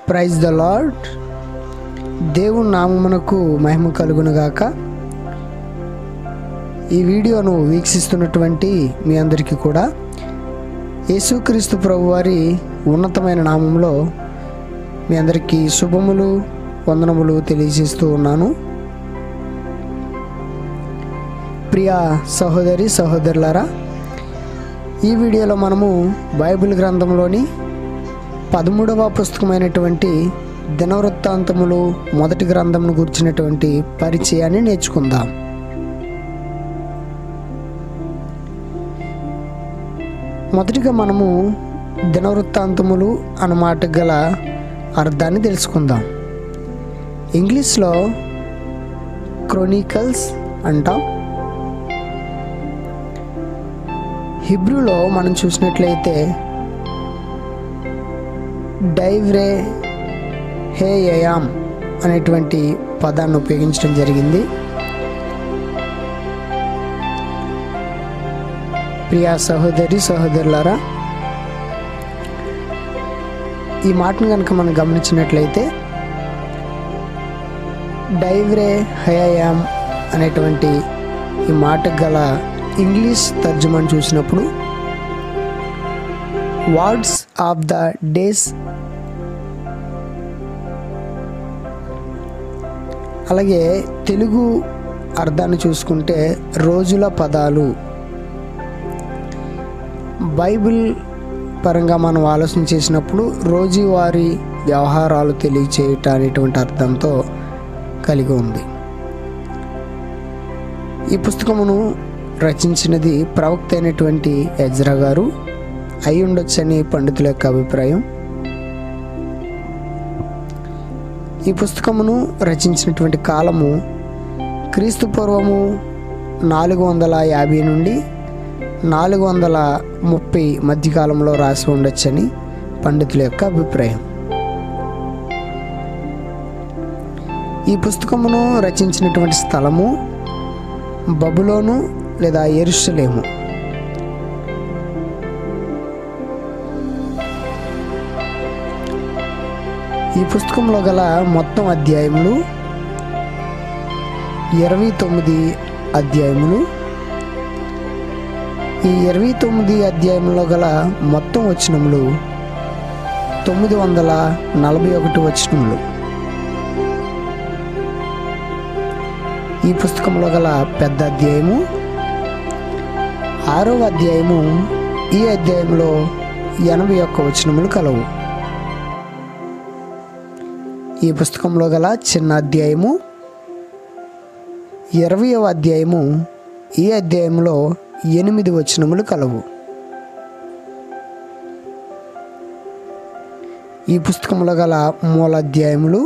Praise the lord. దేవుని నామమునకు మహిమ కలుగునుగాక. ఈ వీడియోను వీక్షిస్తున్నటువంటి మీ అందరికీ కూడా యేసుక్రీస్తు ప్రభువారి ఉన్నతమైన నామంలో మీ అందరికీ శుభములు వందనములు తెలియజేస్తూ ఉన్నాను. ప్రియ సహోదరి సహోదరులారా, ఈ వీడియోలో మనము బైబిల్ గ్రంథంలోని 13వ పుస్తకమైనటువంటి దినవృత్తాంతములు మొదటి గ్రంథంను గురించినటువంటి పరిచయాన్ని నేర్చుకుందాం. మొదటిగా మనము దినవృత్తాంతములు అన్న మాట గల అర్థాన్ని తెలుసుకుందాం. ఇంగ్లీష్లో క్రోనికల్స్ అంటాం. హిబ్రూలో మనం చూసినట్లయితే డైవ్రే హేయామ్ అనేటువంటి పదాన్ని ఉపయోగించడం జరిగింది. ప్రియా సహోదరి సహోదరులారా, ఈ మాటను కనుక మనం గమనించినట్లయితే డైవ్రే హేయామ్ అనేటువంటి ఈ మాటకు గల ఇంగ్లీష్ తర్జుమాను చూసినప్పుడు వర్డ్స్ ఆఫ్ ద డేస్, అలాగే తెలుగు అర్థాన్ని చూసుకుంటే రోజుల పదాలు. బైబిల్ పరంగా మనం ఆలోచన చేసినప్పుడు రోజువారీ వ్యవహారాలు తెలియచేయటం అనేటువంటి అర్థంతో కలిగి ఉంది. ఈ పుస్తకమును రచించినది ప్రవక్త అయినటువంటి ఎజ్రా గారు అయి ఉండొచ్చని పండితుల యొక్క అభిప్రాయం. ఈ పుస్తకమును రచించినటువంటి కాలము క్రీస్తు పూర్వము 450 నుండి 430 మధ్యకాలంలో రాసి ఉండొచ్చని పండితుల యొక్క అభిప్రాయం. ఈ పుస్తకమును రచించినటువంటి స్థలము బబులోను లేదా యెరూషలేము. ఈ పుస్తకంలో గల మొత్తం అధ్యాయములు 29 అధ్యాయములు. ఈ 29 అధ్యాయంలో గల మొత్తం వచనములు 941 వచనములు. ఈ పుస్తకంలో గల పెద్ద అధ్యాయము 6వ అధ్యాయము. ఈ అధ్యాయంలో 81 వచనములు కలవు. ఈ పుస్తకంలో గల చిన్న అధ్యాయము 20వ అధ్యాయము. ఈ అధ్యాయంలో 8 వచనములు కలవు. ఈ పుస్తకంలో గల మూల అధ్యాయములు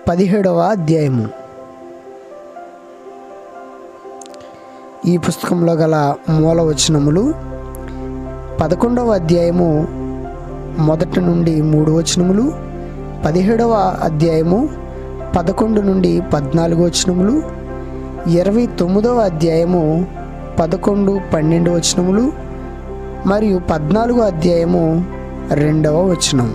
17వ అధ్యాయము. ఈ పుస్తకంలో గల మూల వచనములు 11వ అధ్యాయము 1 నుండి 3 వచనములు, 17వ అధ్యాయము 11 నుండి 14 వచనములు, 29వ అధ్యాయము 11, 12 వచనములు మరియు 14వ అధ్యాయము 2వ వచనం.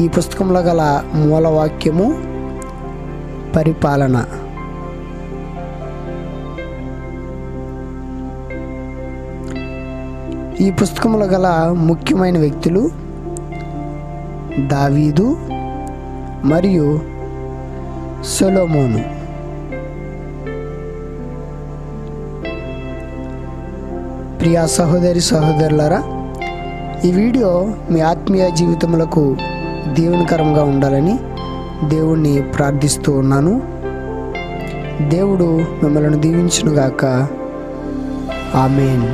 ఈ పుస్తకంలో గల మూలవాక్యము పరిపాలన. ఈ పుస్తకంలో గల ముఖ్యమైన వ్యక్తులు దావీదు మరియు సొలొమోను. ప్రియా సహోదరి సహోదరులారా, ఈ వీడియో మీ ఆత్మీయ జీవితములకు దీవెనకరంగా ఉండాలని దేవుణ్ణి ప్రార్థిస్తూ ఉన్నాను. దేవుడు మిమ్మల్ని దీవించునుగాక. ఆమేన్.